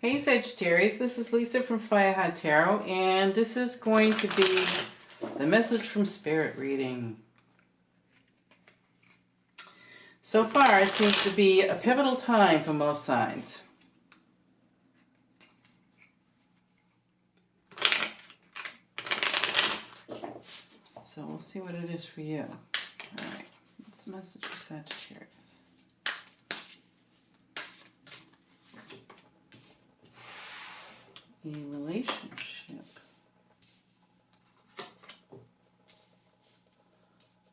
Hey Sagittarius, this is Lisa from Happed Tarot, and this is going to be the message from Spirit reading. So far, it seems to be a pivotal time for most signs. So we'll see what it is for you. All right, what's the message for Sagittarius? A relationship.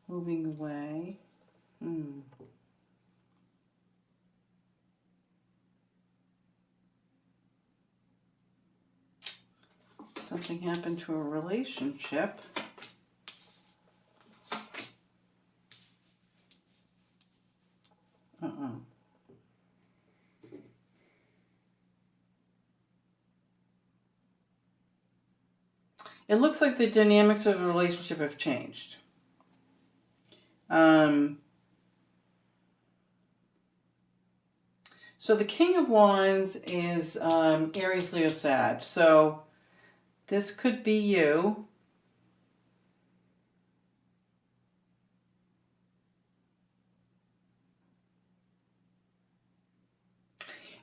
Moving away. Something happened to a relationship. It looks like the dynamics of the relationship have changed. So the King of Wands is Aries, Leo, Sag. So this could be you.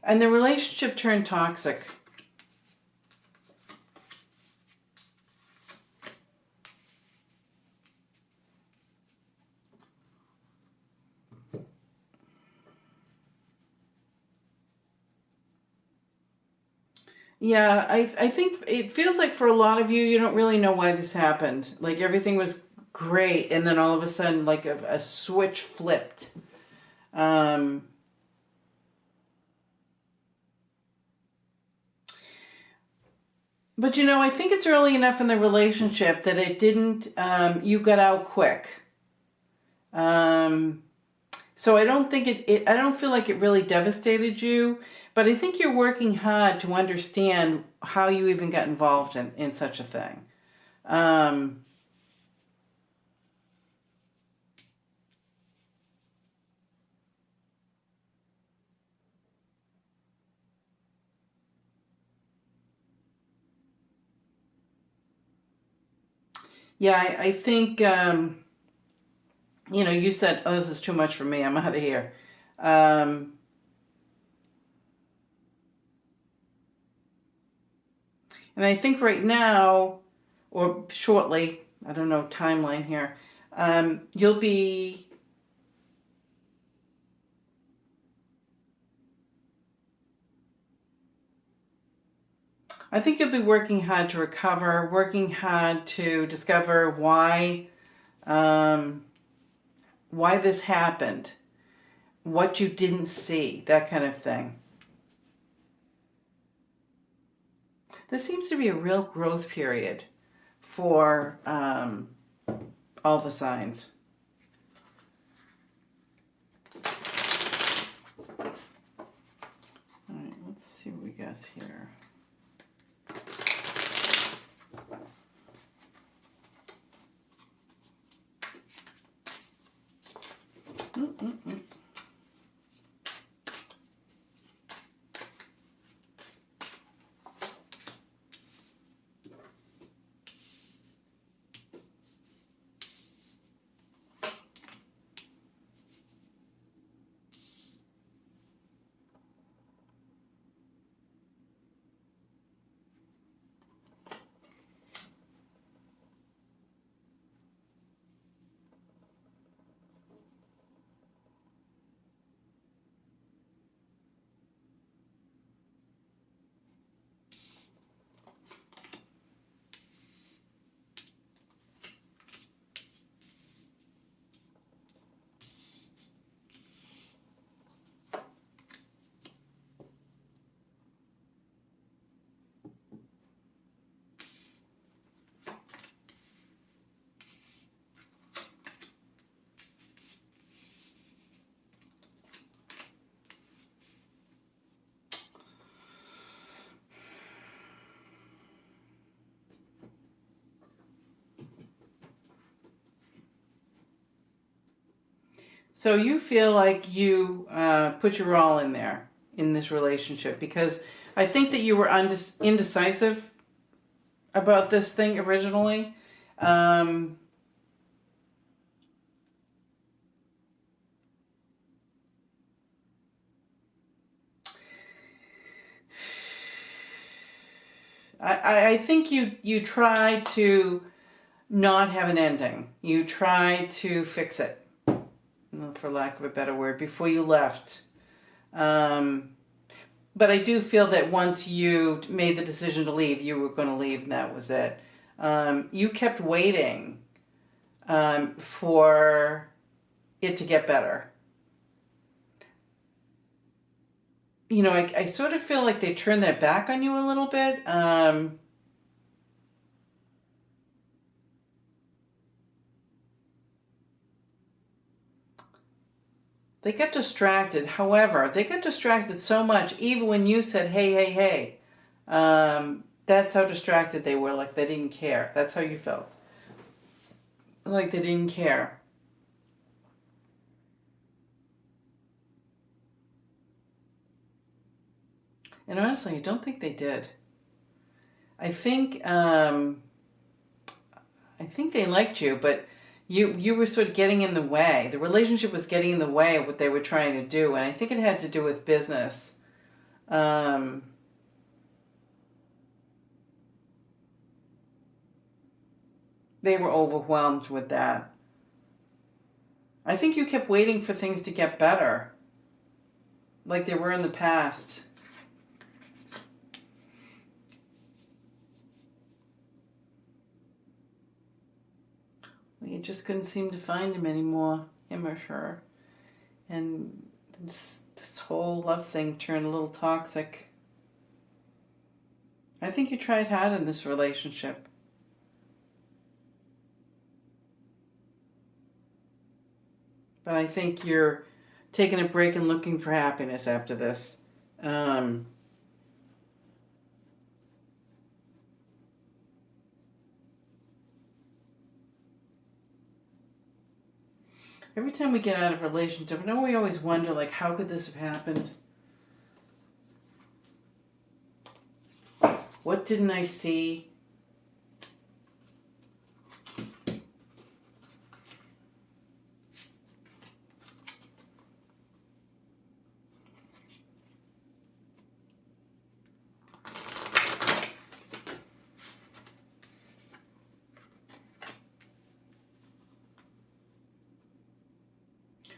And the relationship turned toxic. Yeah, I think it feels like for a lot of you, you don't really know why this happened. Like everything was great, and then all of a sudden, like a switch flipped. But you know, I think it's early enough in the relationship that it didn't, you got out quick. So I don't think I don't feel like it really devastated you, but I think you're working hard to understand how you even got involved in such a thing. Yeah, I think, you know, you said, oh, this is too much for me, I'm out of here. And I think right now, or shortly, I don't know, timeline here, you'll be I think you'll be working hard to recover, working hard to discover why this happened, what you didn't see, that kind of thing. This seems to be a real growth period for all the signs. All right, let's see what we got here. So you feel like you put your all in there in this relationship, because I think that you were indecisive about this thing originally. I think you tried to not have an ending. You tried to fix it, for lack of a better word, before you left. But I do feel that once you made the decision to leave, you were going to leave, and that was it. You kept waiting for it to get better. You know, I sort of feel like they turned their back on you a little bit. They got distracted. However, they got distracted so much, even when you said, hey, hey, hey. That's how distracted they were, like they didn't care. That's how you felt. Like they didn't care. And honestly, I don't think they did. I think they liked you, but you were sort of getting in the way. The relationship was getting in the way of what they were trying to do, and I think it had to do with business. They were overwhelmed with that. I think you kept waiting for things to get better, like they were in the past. You just couldn't seem to find him anymore, him or her. And this whole love thing turned a little toxic. I think you tried hard in this relationship. But I think you're taking a break and looking for happiness after this. Every time we get out of a relationship, I know we always wonder, like, how could this have happened? What didn't I see?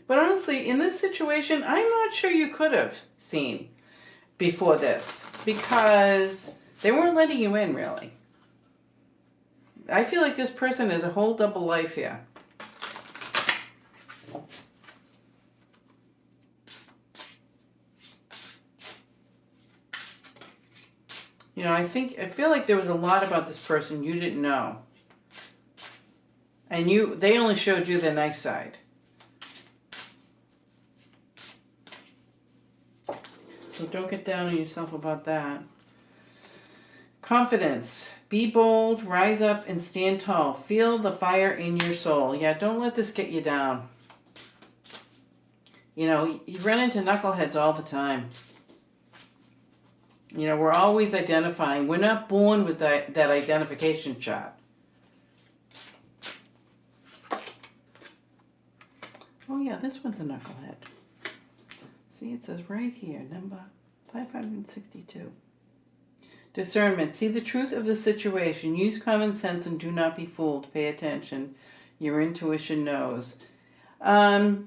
But honestly, in this situation, I'm not sure you could have seen before this, because they weren't letting you in, really. I feel like this person has a whole double life here. You know, I feel like there was a lot about this person you didn't know. And they only showed you the nice side. So don't get down on yourself about that. Confidence. Be bold, rise up, and stand tall. Feel the fire in your soul. Yeah, don't let this get you down. You know, you run into knuckleheads all the time. You know, we're always identifying. We're not born with that identification chart. Oh yeah, this one's a knucklehead. See, it says right here, number 562. Discernment. See the truth of the situation. Use common sense and do not be fooled. Pay attention. Your intuition knows. I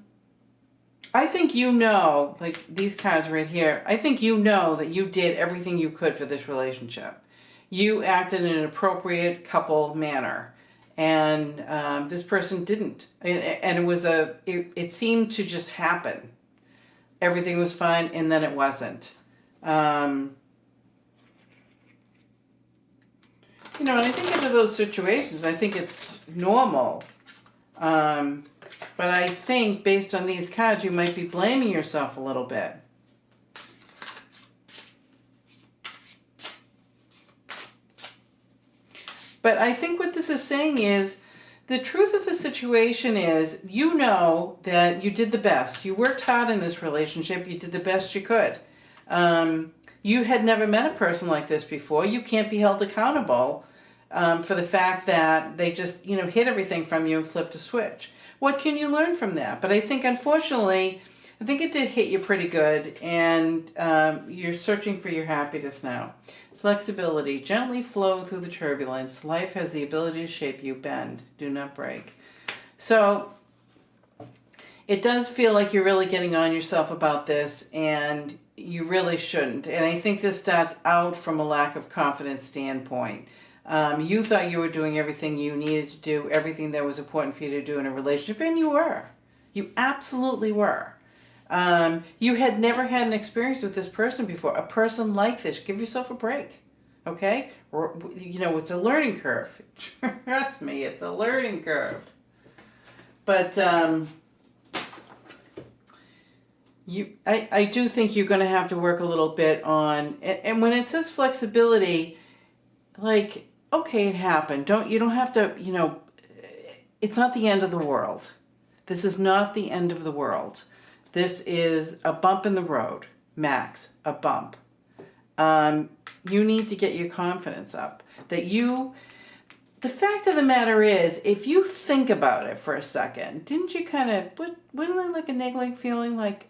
think you know, like these cards right here, I think you know that you did everything you could for this relationship. You acted in an appropriate couple manner. And this person didn't. And it was it seemed to just happen. Everything was fine, and then it wasn't. You know, and I think into those situations, I think it's normal. But I think, based on these cards, you might be blaming yourself a little bit. But I think what this is saying is, the truth of the situation is, you know that you did the best. You worked hard in this relationship. You did the best you could. You had never met a person like this before. You can't be held accountable for the fact that they just, hid everything from you and flipped a switch. What can you learn from that? But I think, unfortunately, I think it did hit you pretty good, and you're searching for your happiness now. Flexibility. Gently flow through the turbulence. Life has the ability to shape you. Bend. Do not break. So it does feel like you're really getting on yourself about this, and you really shouldn't. And I think this starts out from a lack of confidence standpoint. You thought you were doing everything you needed to do, everything that was important for you to do in a relationship, and you were. You absolutely were. You had never had an experience with this person before, a person like this. Give yourself a break, okay? It's a learning curve. Trust me, it's a learning curve. But I do think you're going to have to work a little bit on, and when it says flexibility, like, okay, it happened. You don't have to, it's not the end of the world. This is not the end of the world. This is a bump in the road, max, a bump. You need to get your confidence up. The fact of the matter is, if you think about it for a second, didn't you kind of, wasn't it like a niggling feeling like,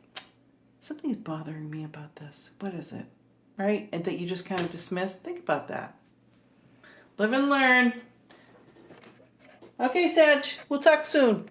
something's bothering me about this? What is it? Right? And that you just kind of dismissed? Think about that. Live and learn. Okay, Sag, we'll talk soon.